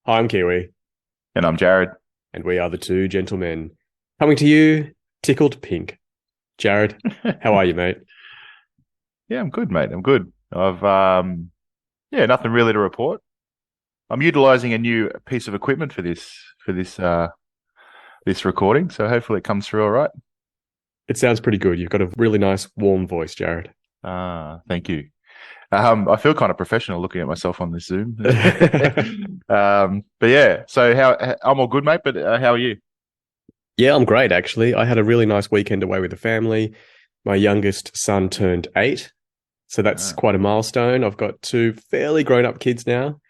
Hi, I'm Kiwi, And I'm Jarad. and we are the two gentlemen. Coming to you, tickled pink. Jarad, how are you, mate? Yeah, I'm good, mate. I'm good. Nothing really to report. I'm utilizing a new piece of equipment for this recording, so hopefully it comes through all right. It sounds pretty good. You've got a really nice, warm voice, Jarad. Thank you. I feel kind of professional looking at myself on this Zoom. But yeah, so I'm all good, mate. But how are you? Yeah, I'm great, actually. I had a really nice weekend away with the family. My youngest son turned 8, so that's Ah, quite a milestone. I've got two fairly grown-up kids now,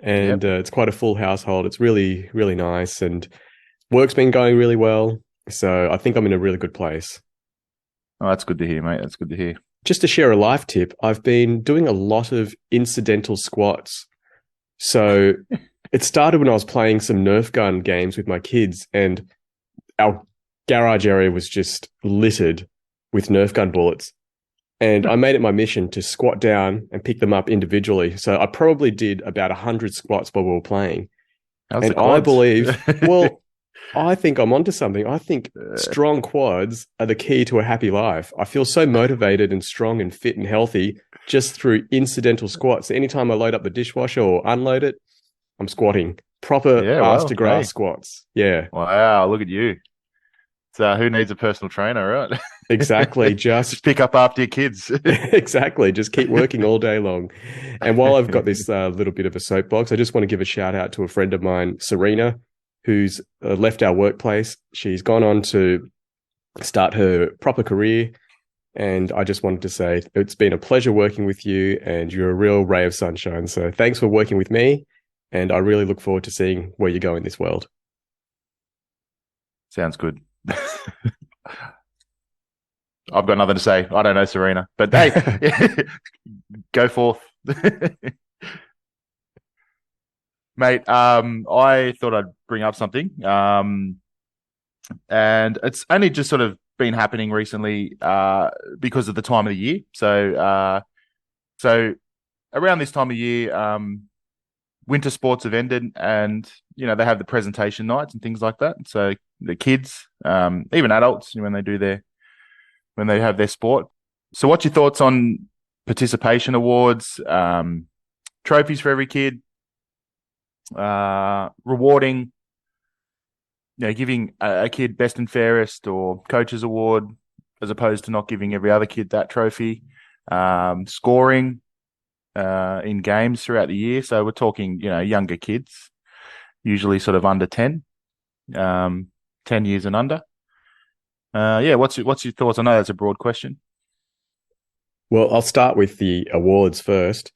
and yep. it's quite a full household. It's really, really nice, and work's been going really well. So I think I'm in a really good place. Oh, that's good to hear, mate. That's good to hear. Just to share a life tip, I've been doing a lot of incidental squats. So it started when I was playing some Nerf gun games with my kids, and our garage area was just littered with Nerf gun bullets. And I made it my mission to squat down and pick them up individually. So I probably did about 100 squats while we were playing. How's the And I quads? believe, well, I think I'm onto something. I think strong quads are the key to a happy life. I feel so motivated and strong and fit and healthy just through incidental squats. Anytime I load up the dishwasher or unload it, I'm squatting. Proper Yeah, ass to well, grass hey, squats. Yeah, wow, look at you. So who needs a personal trainer, right? exactly. Just pick up after your kids. Exactly. Just keep working all day long. And while I've got this little bit of a soapbox, I just want to give a shout out to a friend of mine, Serena, who's left our workplace. She's gone on to start her proper career. And I just wanted to say it's been a pleasure working with you, and you're a real ray of sunshine. So thanks for working with me. And I really look forward to seeing where you go in this world. Sounds good. I've got nothing to say. I don't know Serena, but hey, go forth, mate. I thought I'd bring up something, and it's only just sort of been happening recently, because of the time of the year. So around this time of year, winter sports have ended, and they have the presentation nights and things like that. So the kids, even adults, when they have their sport. So what's your thoughts on participation awards, trophies for every kid, rewarding, giving a kid best and fairest or coaches award as opposed to not giving every other kid that trophy, scoring in games throughout the year. So we're talking, younger kids, usually sort of under 10, 10 years and under. What's your thoughts? I know that's a broad question. Well, I'll start with the awards first.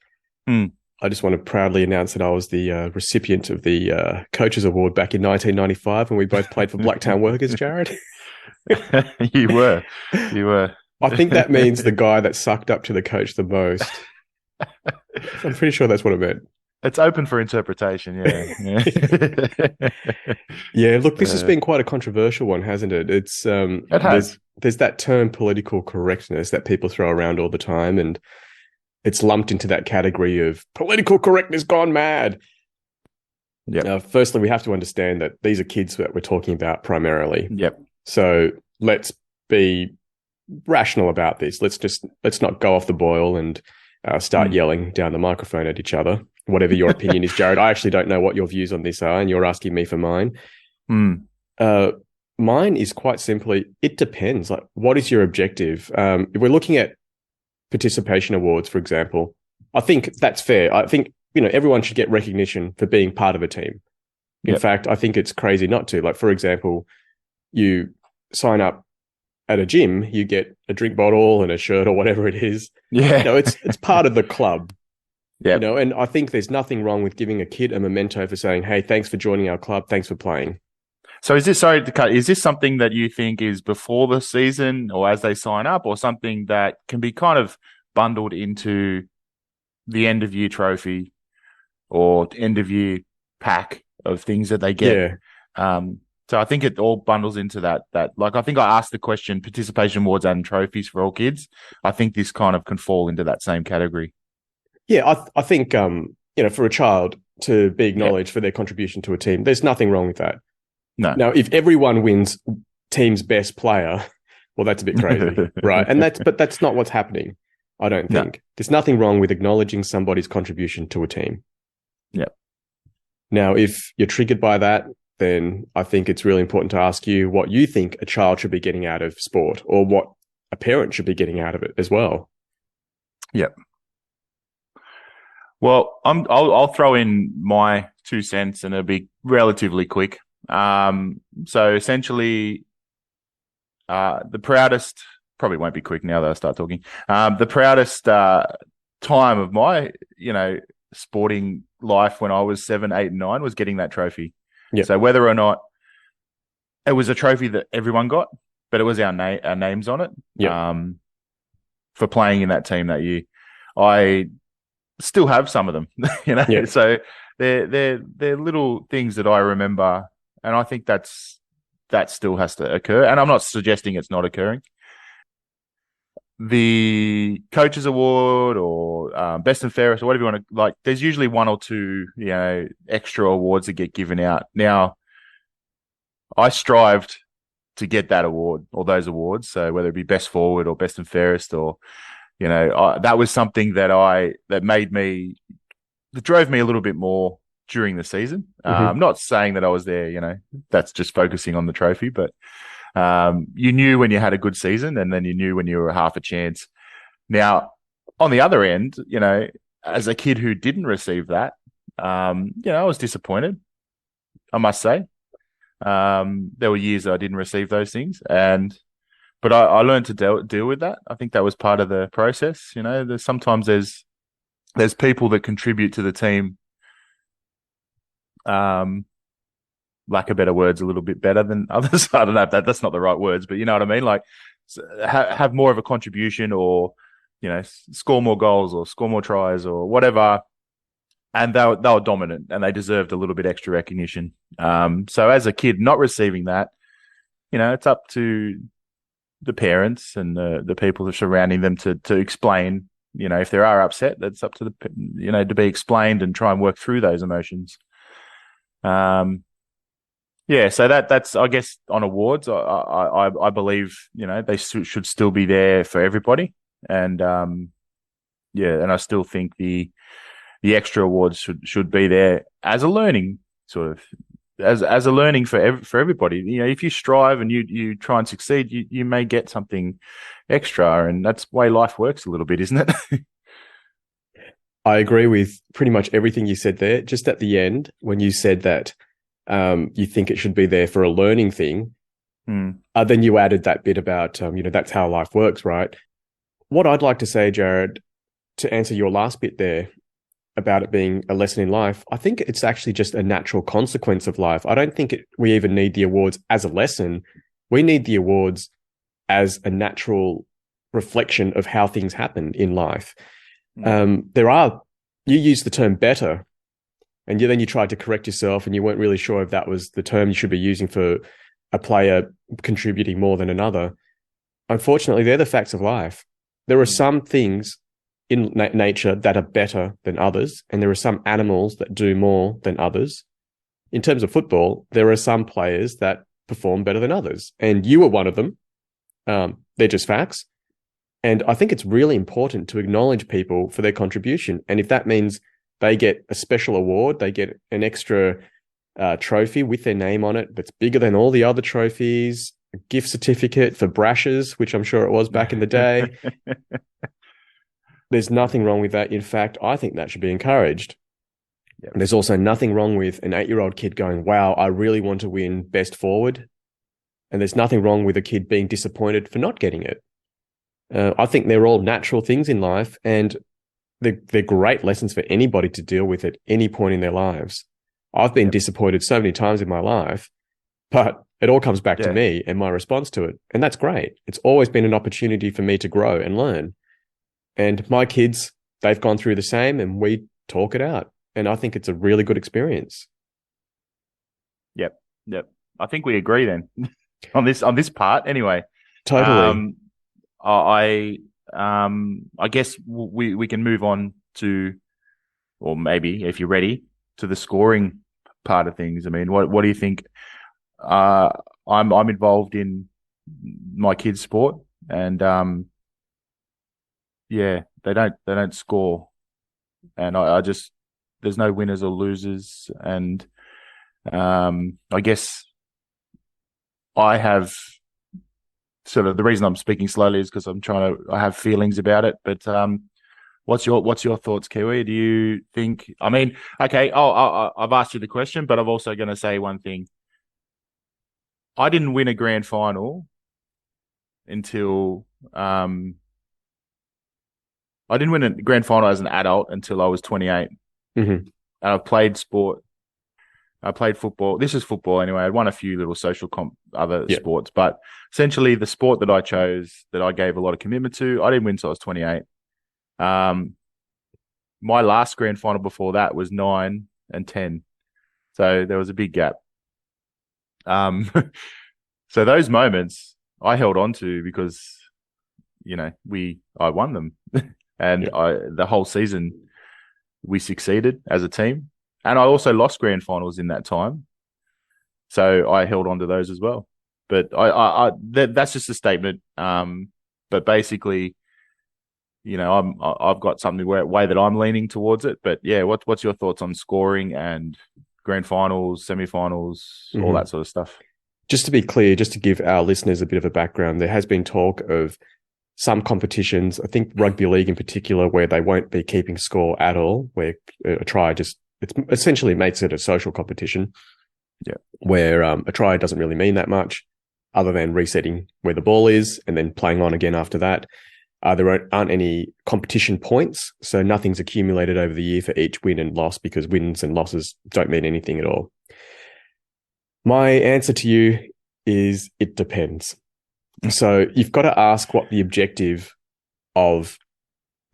Hmm. I just want to proudly announce that I was the recipient of the Coaches Award back in 1995 when we both played for Blacktown Workers, Jarad. You were, you were. I think that means the guy that sucked up to the coach the most. I'm pretty sure that's what it meant. It's open for interpretation. Yeah. Yeah, look, this has Uh, been quite a controversial one, hasn't it? It's it has. there's that term political correctness that people throw around all the time, and it's lumped into that category of political correctness gone mad. Yep. Firstly, we have to understand that these are kids that we're talking about primarily. Yep. So let's be rational about this. Let's not go off the boil and start Mm. yelling down the microphone at each other. Whatever your opinion is, Jarad, I actually don't know what your views on this are, and you're asking me for mine. Mm. Uh, Mine is quite simply, it depends. Like, what is your objective? If we're looking at participation awards, for example, I think that's fair. I think, everyone should get recognition for being part of a team. In Yep. fact, I think it's crazy not to. Like, for example, you sign up at a gym, you get a drink bottle and a shirt or whatever it is. Yeah. It's part of the club, Yep. and I think there's nothing wrong with giving a kid a memento for saying, hey, thanks for joining our club. Thanks for playing. So sorry to cut, is this something that you think is before the season or as they sign up, or something that can be kind of bundled into the end of year trophy or end of year pack of things that they get? Yeah. So I think it all bundles into that, like, I think I asked the question, participation awards and trophies for all kids. I think this kind of can fall into that same category. Yeah, I think for a child, to be Yeah. acknowledged for their contribution to a team. There's nothing wrong with that. No. Now, if everyone wins team's best player, well, that's a bit crazy, right? But that's not what's happening, I don't think. No. There's nothing wrong with acknowledging somebody's contribution to a team. Yeah. Now, if you're triggered by that, then I think it's really important to ask you what you think a child should be getting out of sport, or what a parent should be getting out of it as well. Yep. Well, I'll throw in my 2 cents, and it'll be relatively quick. So essentially, the proudest, probably won't be quick now that I start talking. The proudest time of my, sporting life when I was 7, 8, and 9 was getting that trophy. Yep. So whether or not it was a trophy that everyone got, but it was our names on it. Yep. For playing in that team that year, I still have some of them. Yep. So they're little things that I remember, and I think that still has to occur. And I'm not suggesting it's not occurring. The coaches award or best and fairest or whatever you want to like, there's usually 1 or 2, extra awards that get given out. Now, I strived to get that award or those awards. So whether it be best forward or best and fairest, or, that was something that drove me a little bit more during the season. Mm-hmm. I'm not saying that I was there, that's just focusing on the trophy, but you knew when you had a good season, and then you knew when you were half a chance. Now, on the other end, as a kid who didn't receive that, I was disappointed, I must say. There were years that I didn't receive those things, but I learned to deal with that. I think that was part of the process. Sometimes there's people that contribute to the team, lack of better words, a little bit better than others. I don't know if that's not the right words, but you know what I mean? Like, have more of a contribution, or, score more goals or score more tries or whatever. And they were dominant, and they deserved a little bit extra recognition. So as a kid not receiving that, it's up to the parents and the people surrounding them to explain, if they are upset, that's up to to be explained and try and work through those emotions. So that's, I guess, on awards, I believe, they should still be there for everybody. And, and I still think the extra awards should be there as a learning sort of, as a learning for everybody. If you strive and you try and succeed, you may get something extra, and that's the way life works a little bit, isn't it? I agree with pretty much everything you said there. Just at the end, when you said that you think it should be there for a learning thing, then you added that bit about, that's how life works, right? What I'd like to say, Jarad, to answer your last bit there about it being a lesson in life, I think it's actually just a natural consequence of life. I don't think we even need the awards as a lesson. We need the awards as a natural reflection of how things happen in life. You use the term better, and then you tried to correct yourself, and you weren't really sure if that was the term you should be using for a player contributing more than another. Unfortunately, they're the facts of life. There are some things in nature that are better than others, and there are some animals that do more than others. In terms of football, there are some players that perform better than others, and you were one of them. They're just facts. And I think it's really important to acknowledge people for their contribution. And if that means they get a special award, they get an extra trophy with their name on it that's bigger than all the other trophies, a gift certificate for brushes, which I'm sure it was back in the day. There's nothing wrong with that. In fact, I think that should be encouraged. Yep. And there's also nothing wrong with an 8-year-old kid going, wow, I really want to win best forward. And there's nothing wrong with a kid being disappointed for not getting it. I think they're all natural things in life, and they're great lessons for anybody to deal with at any point in their lives. I've been disappointed so many times in my life, but it all comes back to me and my response to it. And that's great. It's always been an opportunity for me to grow and learn. And my kids, they've gone through the same, and we talk it out. And I think it's a really good experience. Yep. I think we agree then on this part anyway. Totally. I guess we can move on to, or maybe if you're ready, the scoring part of things. I mean, what do you think? I'm involved in my kids' sport, and yeah, they don't score, and I just there's no winners or losers, and I guess I have sort of the reason I'm speaking slowly is because I have feelings about it, but what's your thoughts, Kiwi? Do you think? I mean, okay, I've asked you the question, but I'm also going to say one thing. I didn't win a grand final until I didn't win a grand final as an adult until I was 28. Mm-hmm. And I've played sport. I played football. This is football anyway. I won a few little social other sports, but essentially the sport that I chose, that I gave a lot of commitment to, I didn't win until I was 28. My last grand final before that was 9 and 10. So there was a big gap. So those moments I held on to because, I won them. And the whole season we succeeded as a team. And I also lost grand finals in that time. So I held on to those as well. But that's just a statement. But basically, I've got something way that I'm leaning towards it. But yeah, what's your thoughts on scoring and grand finals, semi-finals, all that sort of stuff? Just to be clear, just to give our listeners a bit of a background, there has been talk of some competitions, I think rugby league in particular, where they won't be keeping score at all, where a try it essentially makes it a social competition. Yeah. Where a try doesn't really mean that much other than resetting where the ball is and then playing on again after that. There aren't any competition points, so nothing's accumulated over the year for each win and loss because wins and losses don't mean anything at all. My answer to you is it depends. So you've got to ask what the objective of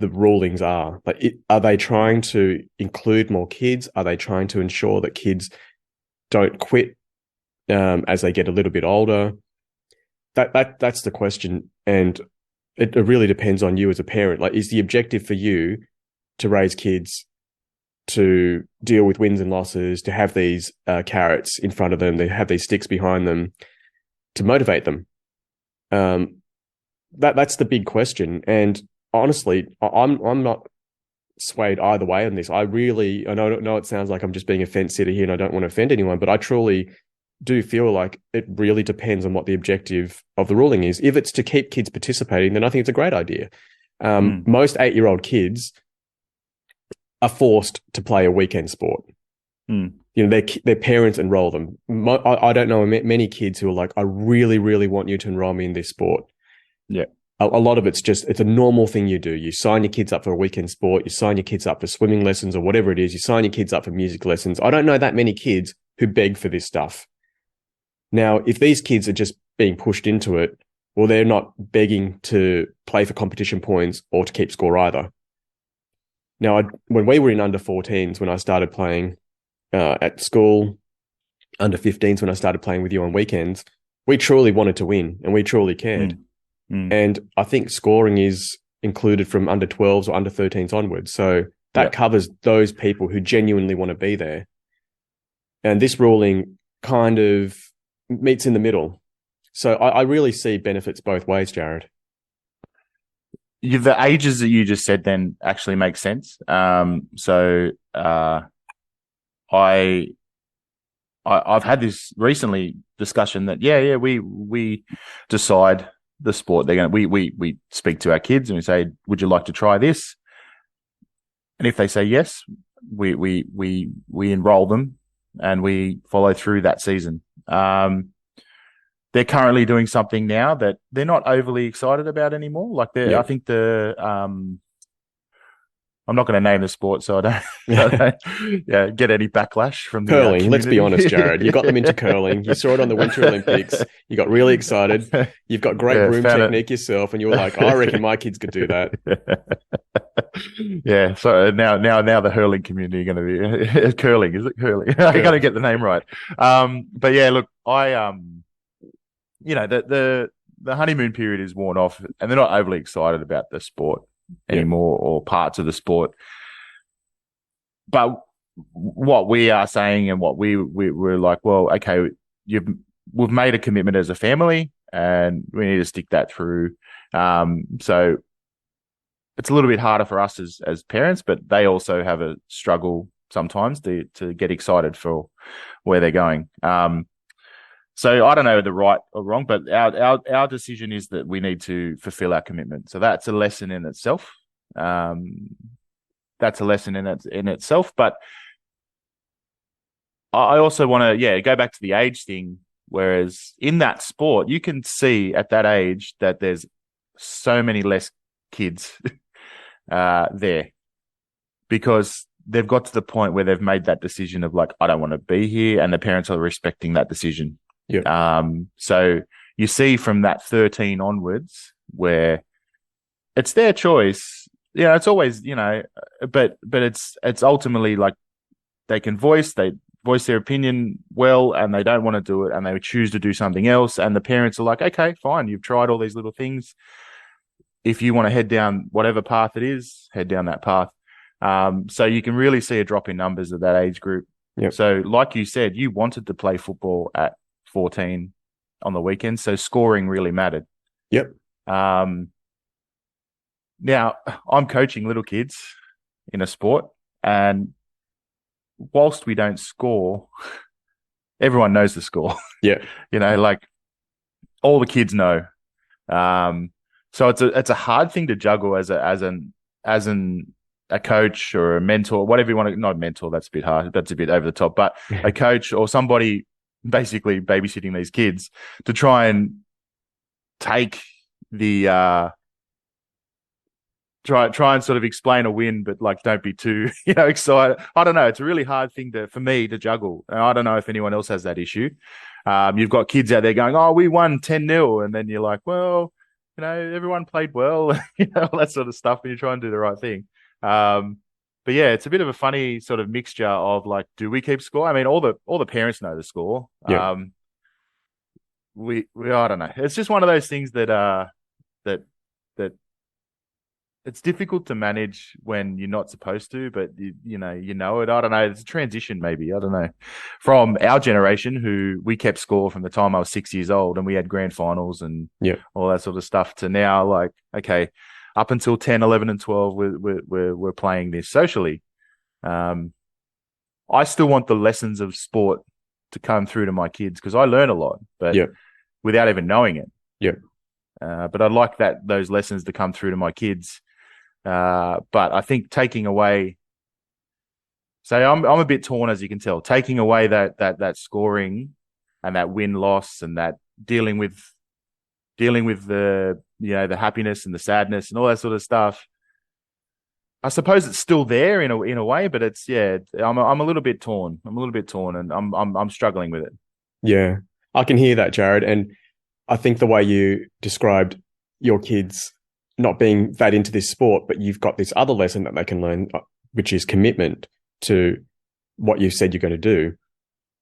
the rulings are. Like, are they trying to include more kids? Are they trying to ensure that kids don't quit as they get a little bit older? That's the question. And it really depends on you as a parent. Like, is the objective for you to raise kids to deal with wins and losses, to have these carrots in front of them, to have these sticks behind them, to motivate them? That's the big question. And honestly, I'm not swayed either way on this. I know it sounds like I'm just being a fence sitter here and I don't want to offend anyone, but I truly do feel like it really depends on what the objective of the ruling is. If it's to keep kids participating, then I think it's a great idea. Most 8-year-old kids are forced to play a weekend sport. Their parents enroll them. I don't know many kids who are like, I really, really want you to enroll me in this sport. Yeah. A lot of it's a normal thing you do. You sign your kids up for a weekend sport. You sign your kids up for swimming lessons or whatever it is. You sign your kids up for music lessons. I don't know that many kids who beg for this stuff. Now, if these kids are just being pushed into it, well, they're not begging to play for competition points or to keep score either. Now, when we were in under 14s, when I started playing at school, under 15s, when I started playing with you on weekends, we truly wanted to win and we truly cared. And I think scoring is included from under 12s or under 13s onwards. So that covers those people who genuinely want to be there. And this ruling kind of meets in the middle. So I really see benefits both ways, Jarad. The ages that you just said then actually make sense. I've had this recently discussion that we decide the sport we speak to our kids and we say, would you like to try this? And if they say yes, we enroll them and we follow through that season. They're currently doing something now that they're not overly excited about anymore. Like I think I'm not going to name the sport, so I don't get any backlash from the curling. Let's be honest, Jarad. You got them into curling. You saw it on the Winter Olympics. You got really excited. You've got great room technique yourself, and you were like, I reckon my kids could do that. Yeah. So now the hurling community are going to be curling. Is it curling? I got to get the name right. But yeah, look, the honeymoon period is worn off, and they're not overly excited about the sport anymore or parts of the sport. But what we are saying and what we're like, well, okay, we've made a commitment as a family, and we need to stick that through. So it's a little bit harder for us as parents, but they also have a struggle sometimes to get excited for where they're going. So I don't know the right or wrong, but our decision is that we need to fulfill our commitment. So that's a lesson in itself. That's a lesson in itself. But I also want to, go back to the age thing. Whereas in that sport, you can see at that age that there's so many less kids there, because they've got to the point where they've made that decision of like, I don't want to be here, and the parents are respecting that decision. Yeah. So you see from that 13 onwards where it's their choice. It's always, but it's ultimately like they voice their opinion well, and they don't want to do it, and they choose to do something else. And the parents are like, okay, fine, you've tried all these little things. If you want to head down whatever path it is, head down that path. So you can really see a drop in numbers of that age group. Yep. So like you said, you wanted to play football at 14 on the weekends, so scoring really mattered. Yep. Now, I'm coaching little kids in a sport, and whilst we don't score, everyone knows the score. Yeah. Like all the kids know. So it's a hard thing to juggle as a coach or a mentor, whatever you want to, not a mentor, that's a bit hard. That's a bit over the top, but a coach or somebody basically babysitting these kids to try and take the, try and sort of explain a win, but like, don't be too, excited. I don't know. It's a really hard thing for me to juggle. And I don't know if anyone else has that issue. You've got kids out there going, oh, we won 10-0. And then you're like, well, everyone played well, all that sort of stuff. And you try and do the right thing. But yeah, it's a bit of a funny sort of mixture of like, do we keep score? I mean, all the parents know the score. Yeah. We I don't know. It's just one of those things that it's difficult to manage when you're not supposed to, but you know it. I don't know. It's a transition, maybe. I don't know. From our generation, who we kept score from the time I was 6 years old, and we had grand finals and all that sort of stuff, to now, like, okay, up until 10, 11, and 12, we're playing this socially. I still want the lessons of sport to come through to my kids, because I learn a lot, but without even knowing it. Yeah. But I'd like those lessons to come through to my kids. But I think taking away, so I'm a bit torn, as you can tell, taking away that scoring and that win-loss and that dealing with the, the happiness and the sadness and all that sort of stuff. I suppose it's still there in a way, but it's, I'm a little bit torn. And I'm struggling with it. Yeah, I can hear that, Jarad. And I think the way you described your kids not being that into this sport, but you've got this other lesson that they can learn, which is commitment to what you've said you're going to do.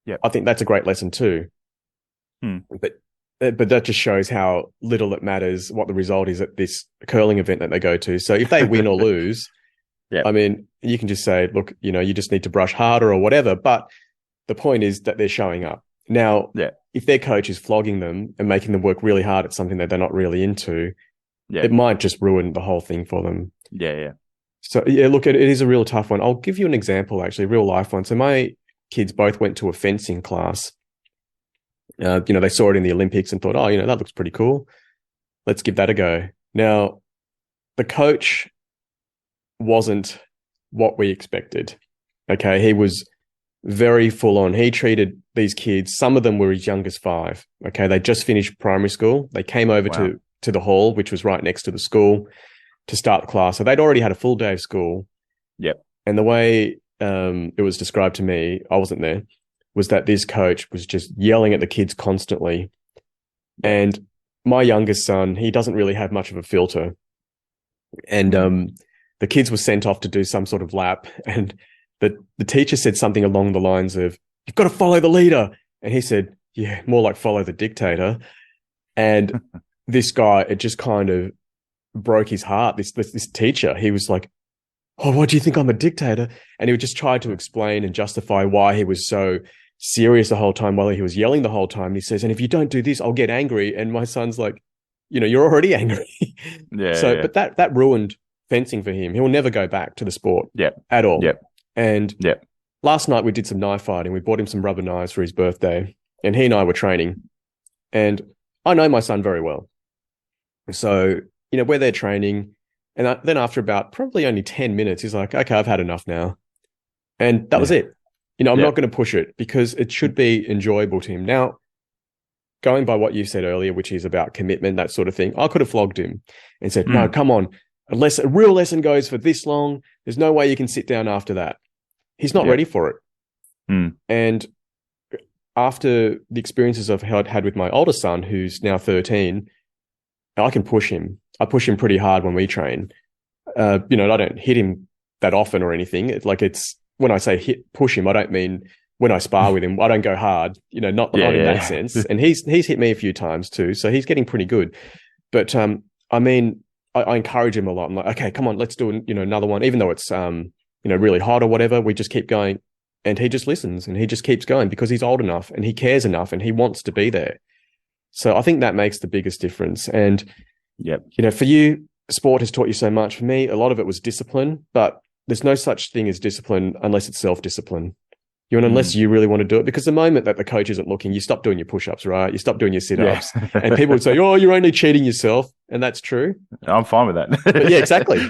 Yeah, I think that's a great lesson too. But that just shows how little it matters what the result is at this curling event that they go to. So if they win or lose, I mean, you can just say, look, you just need to brush harder or whatever. But the point is that they're showing up. Now, if their coach is flogging them and making them work really hard at something that they're not really into, it might just ruin the whole thing for them. Yeah. So, look, it is a real tough one. I'll give you an example, actually, a real life one. So my kids both went to a fencing class. They saw it in the Olympics and thought, oh, that looks pretty cool. Let's give that a go. Now, the coach wasn't what we expected. Okay. He was very full on. He treated these kids, some of them were as young as 5. Okay. They just finished primary school. They came over to the hall, which was right next to the school, to start the class. So they'd already had a full day of school. Yep. And the way it was described to me, I wasn't there, was that this coach was just yelling at the kids constantly. And my youngest son, he doesn't really have much of a filter. And the kids were sent off to do some sort of lap. And the teacher said something along the lines of, you've got to follow the leader. And he said, yeah, more like follow the dictator. And this guy, it just kind of broke his heart. This teacher, he was like, oh, what do you think, I'm a dictator? And he would just try to explain and justify why he was so serious the whole time, while he was yelling the whole time. And he says, and if you don't do this, I'll get angry. And my son's like, you're already angry. Yeah, So, yeah. but that ruined fencing for him. He will never go back to the sport Yep. at all. Yep. And Yep. last night we did some knife fighting. We bought him some rubber knives for his birthday, and he and I were training. And I know my son very well. So, we're there training. And then after about probably only 10 minutes, he's like, okay, I've had enough now. And that was it. I'm not going to push it, because it should be enjoyable to him. Now, going by what you said earlier, which is about commitment, that sort of thing, I could have flogged him and said, no, come on. Unless a real lesson goes for this long, there's no way you can sit down after that. He's not ready for it. And after the experiences I've had with my older son, who's now 13, I can push him. I push him pretty hard when we train. I don't hit him that often or anything. It's when I say push him, I don't mean when I spar with him. I don't go hard, not in that sense. And he's hit me a few times too, so he's getting pretty good. But I encourage him a lot. I'm like, okay, come on, let's do another one, even though it's really hot or whatever. We just keep going, and he just listens and he just keeps going, because he's old enough and he cares enough and he wants to be there. So I think that makes the biggest difference. And for you, sport has taught you so much. For me, a lot of it was discipline, but there's no such thing as discipline unless it's self-discipline. Unless you really want to do it, because the moment that the coach isn't looking, you stop doing your push-ups, right? You stop doing your sit-ups, and people would say, "Oh, you're only cheating yourself," and that's true. I'm fine with that. But yeah, exactly.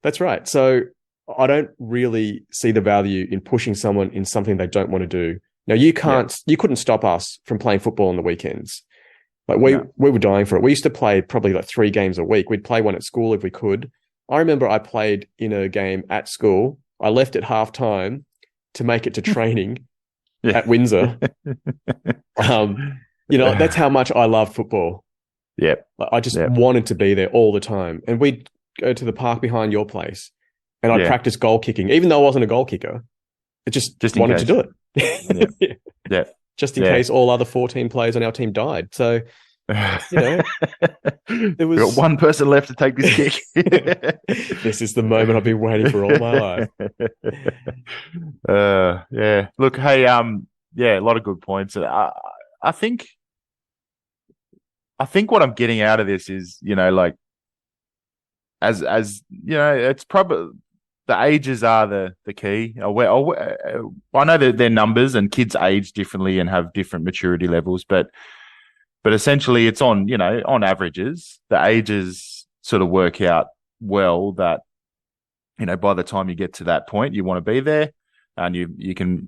That's right. So I don't really see the value in pushing someone in something they don't want to do. Now, you couldn't stop us from playing football on the weekends. Like we were dying for it. We used to play probably like 3 games a week. We'd play one at school if we could. I remember I played in a game at school. I left at halftime to make it to training at Windsor. That's how much I love football. Yeah. I just wanted to be there all the time. And we'd go to the park behind your place, and I'd practice goal kicking, even though I wasn't a goal kicker. I just wanted to do it. Just in case all other 14 players on our team died. So, there was... We've got one person left to take this kick. This is the moment I've been waiting for all my life. Look, hey, a lot of good points. I think what I'm getting out of this is, as it's probably the ages are the key. I know that they're numbers and kids age differently and have different maturity levels, but essentially it's on averages, the ages sort of work out well that, by the time you get to that point, you want to be there, and you can,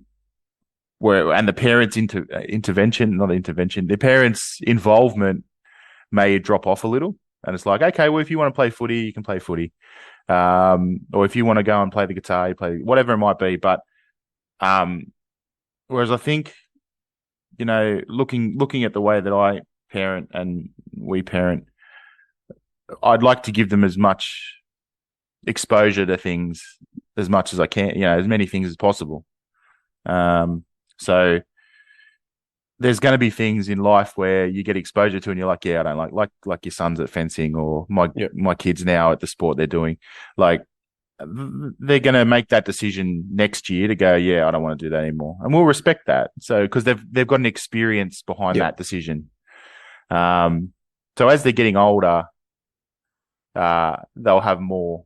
and the parents' the parents' involvement may drop off a little. And it's like, okay, well, if you want to play footy, you can play footy. Or if you want to go and play the guitar, you play whatever it might be. But whereas I think, looking at the way that I parent and we parent, I'd like to give them as much exposure to things as much as I can, as many things as possible. So there's going to be things in life where you get exposure to and you're like, I don't like your son's at fencing, or my kids now at the sport they're doing. Like, they're going to make that decision next year to go, I don't want to do that anymore. And we'll respect that. So, because they've got an experience behind that decision. So as they're getting older, they'll have more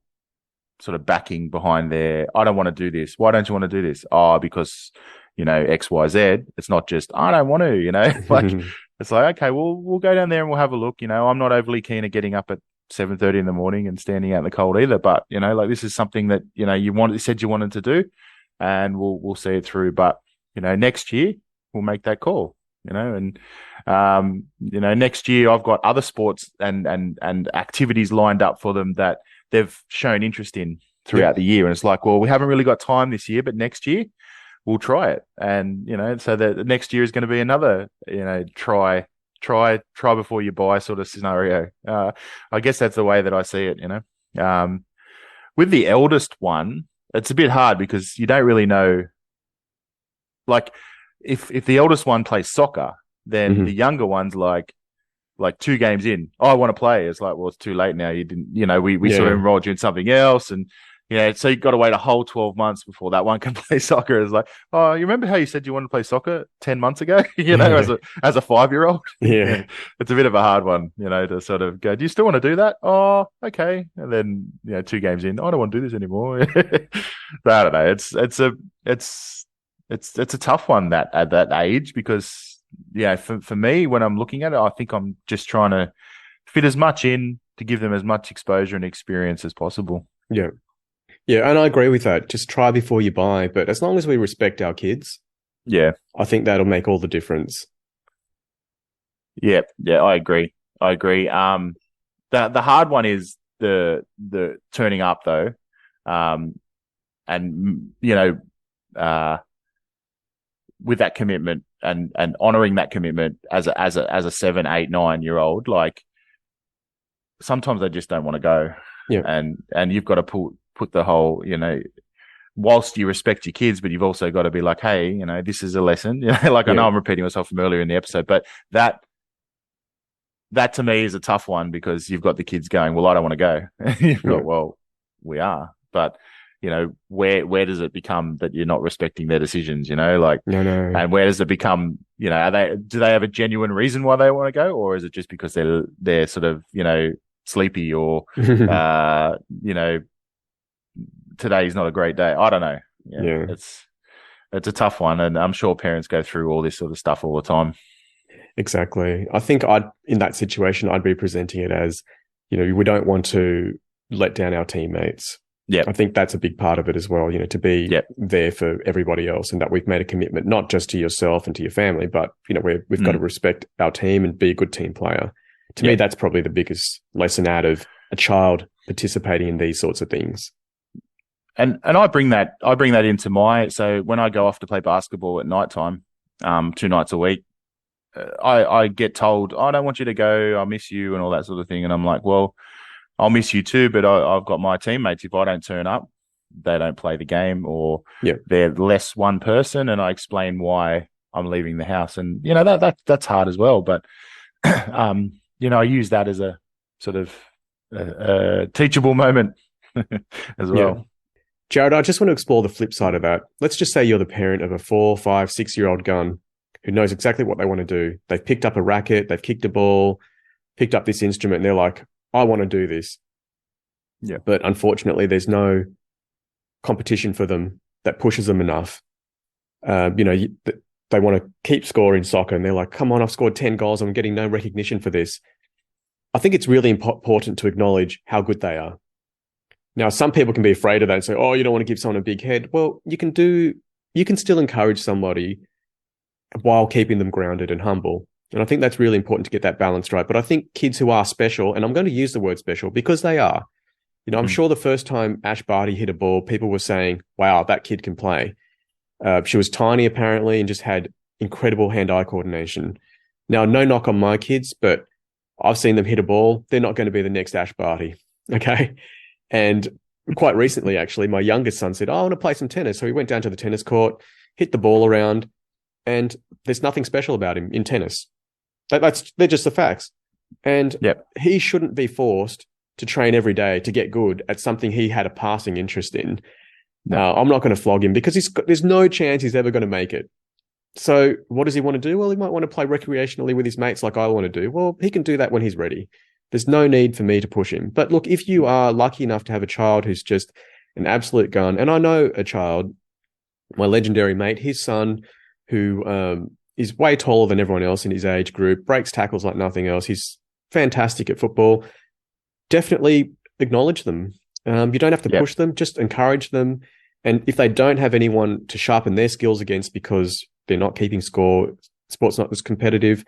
sort of backing behind I don't want to do this. Why don't you want to do this? Oh, because, X, Y, Z. It's not just, I don't want to, like, it's like, okay, we'll go down there and we'll have a look. I'm not overly keen at getting up at 7:30 in the morning and standing out in the cold either. But, like, this is something that, you said you wanted to do, and we'll see it through. But, next year we'll make that call, and, next year I've got other sports and activities lined up for them that they've shown interest in throughout the year. And it's like, well, we haven't really got time this year, but next year we'll try it. And, so the next year is going to be another, try before you buy sort of scenario. I guess that's the way that I see it, with the eldest one, it's a bit hard because you don't really know, like, if the eldest one plays soccer, then the younger one's like, like 2 games in, oh, I want to play. It's like, well, it's too late now. You didn't, we sort of enrolled you in something else. And, so you've got to wait a whole 12 months before that one can play soccer. It's like, oh, you remember how you said you wanted to play soccer 10 months ago, as a 5-year-old? Yeah. It's a bit of a hard one, to sort of go, do you still want to do that? Oh, okay. And then, 2 games in, I don't want to do this anymore. But I don't know. It's a tough one at that age because, for me, when I'm looking at it, I think I'm just trying to fit as much in to give them as much exposure and experience as possible. Yeah. Yeah, and I agree with that. Just try before you buy. But as long as we respect our kids, I think that'll make all the difference. Yeah, I agree. The hard one is the turning up though, and with that commitment and honoring that commitment as a 7, 8, 9-year-old, like sometimes they just don't want to go. Yeah, and you've got to put the whole, whilst you respect your kids, but you've also got to be like, hey, this is a lesson. I know I'm repeating myself from earlier in the episode, but that to me is a tough one because you've got the kids going, well, I don't want to go. You've got, well, we are, but where does it become that you're not respecting their decisions? No. And where does it become? Do they have a genuine reason why they want to go, or is it just because they're sort of sleepy or today's not a great day? I don't know. Yeah. It's a tough one, and I'm sure parents go through all this sort of stuff all the time. Exactly. I think in that situation, I'd be presenting it as, we don't want to let down our teammates. Yeah. I think that's a big part of it as well, to be there for everybody else, and that we've made a commitment, not just to yourself and to your family, but, we've got to respect our team and be a good team player. To me, that's probably the biggest lesson out of a child participating in these sorts of things. And I bring that into so when I go off to play basketball at nighttime, 2 nights a week, I get told, I don't want you to go, I miss you and all that sort of thing. And I'm like, well, I'll miss you too, but I've got my teammates. If I don't turn up, they don't play the game, or they're less one person. And I explain why I'm leaving the house. And, that's hard as well. But, I use that as a sort of teachable moment as well. Yeah. Jarad, I just want to explore the flip side of that. Let's just say you're the parent of a 4, 5, 6-year-old gun who knows exactly what they want to do. They've picked up a racket, they've kicked a ball, picked up this instrument, and they're like, I want to do this. Yeah. But unfortunately, there's no competition for them that pushes them enough. They want to keep scoring soccer, and they're like, come on, I've scored 10 goals. I'm getting no recognition for this. I think it's really important to acknowledge how good they are. Now, some people can be afraid of that and say, oh, you don't want to give someone a big head. Well, you can still encourage somebody while keeping them grounded and humble. And I think that's really important to get that balance right. But I think kids who are special, and I'm going to use the word special because they are, I'm sure the first time Ash Barty hit a ball, people were saying, wow, that kid can play. She was tiny apparently and just had incredible hand-eye coordination. Now, no knock on my kids, but I've seen them hit a ball. They're not going to be the next Ash Barty. Okay. And quite recently, actually, my youngest son said, I want to play some tennis. So he went down to the tennis court, hit the ball around, and there's nothing special about him in tennis. They're just the facts. And he shouldn't be forced to train every day to get good at something he had a passing interest in. No, I'm not going to flog him because there's no chance he's ever going to make it. So what does he want to do? Well, he might want to play recreationally with his mates like I want to do. Well, he can do that when he's ready. There's no need for me to push him. But look, if you are lucky enough to have a child who's just an absolute gun, and I know a child, my legendary mate, his son, who is way taller than everyone else in his age group, breaks tackles like nothing else. He's fantastic at football. Definitely acknowledge them. You don't have to push them, just encourage them. And if they don't have anyone to sharpen their skills against because they're not keeping score, sport's not as competitive,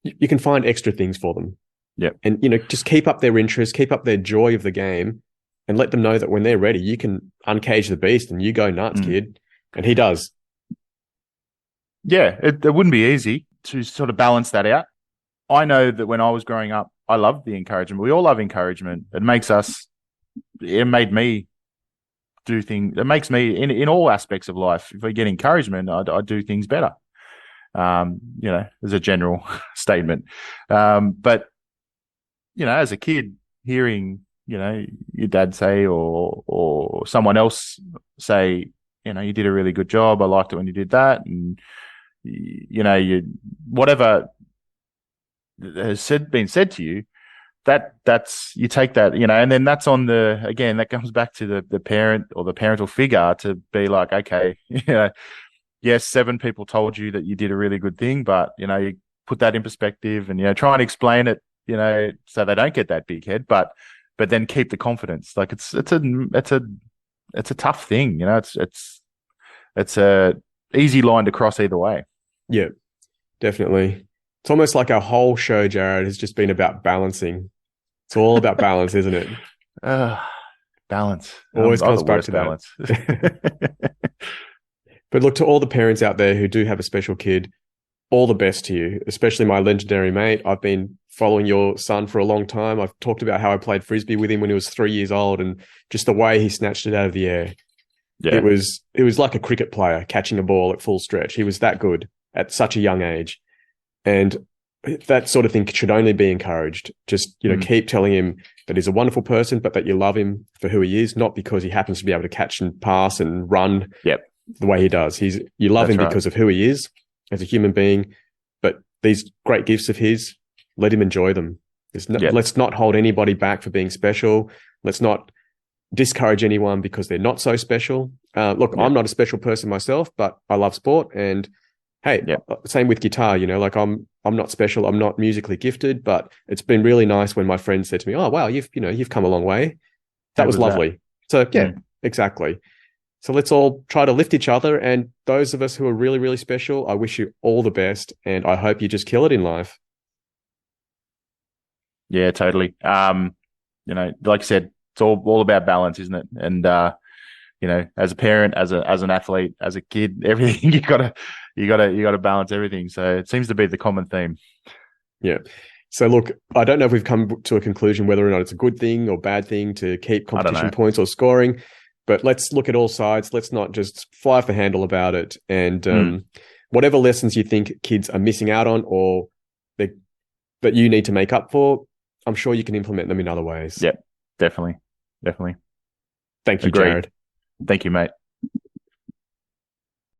you can find extra things for them. Yeah. And, just keep up their interest, keep up their joy of the game, and let them know that when they're ready, you can uncage the beast and you go nuts, kid. And he does. Yeah, it wouldn't be easy to sort of balance that out. I know that when I was growing up, I loved the encouragement. We all love encouragement. It made me do things. It makes me, in all aspects of life, if I get encouragement, I do things better. As a general statement. But, as a kid, hearing, your dad say or someone else say, you did a really good job. I liked it when you did that. And, whatever has been said to you, that's you take that, and then that's on that comes back to the parent or the parental figure to be like, okay, yes, 7 people told you that you did a really good thing, but you put that in perspective and try and explain it, so they don't get that big head, but then keep the confidence. Like it's a tough thing, it's a easy line to cross either way. Yeah, definitely. It's almost like our whole show, Jarad, has just been about balancing. It's all about balance, isn't it? Balance. Always comes the back worst to balance. that. But look, to all the parents out there who do have a special kid, all the best to you, especially my legendary mate. I've been following your son for a long time. I've talked about how I played Frisbee with him when he was 3 years old and just the way he snatched it out of the air. Yeah. It was like a cricket player catching a ball at full stretch. He was that good at such a young age. And that sort of thing should only be encouraged. Just, keep telling him that he's a wonderful person, but that you love him for who he is, not because he happens to be able to catch and pass and run the way he does. You love him because of who he is as a human being, but these great gifts of his, let him enjoy them. Let's not hold anybody back for being special. Let's not discourage anyone because they're not so special. Look, I'm not a special person myself, but I love sport, and hey, same with guitar, like I'm not special. I'm not musically gifted, but it's been really nice when my friends said to me, "Oh, wow, you've come a long way." That was lovely. So exactly. So let's all try to lift each other. And those of us who are really, really special, I wish you all the best. And I hope you just kill it in life. Yeah, totally. Like I said, it's all about balance, isn't it? And, as a parent, as an athlete, as a kid, everything you gotta balance everything. So it seems to be the common theme. Yeah. So look, I don't know if we've come to a conclusion whether or not it's a good thing or bad thing to keep competition points or scoring, but let's look at all sides. Let's not just fly off the handle about it. And whatever lessons you think kids are missing out on or that you need to make up for, I'm sure you can implement them in other ways. Yeah, definitely. Thank you, Agreed. Jarad. Thank you, mate.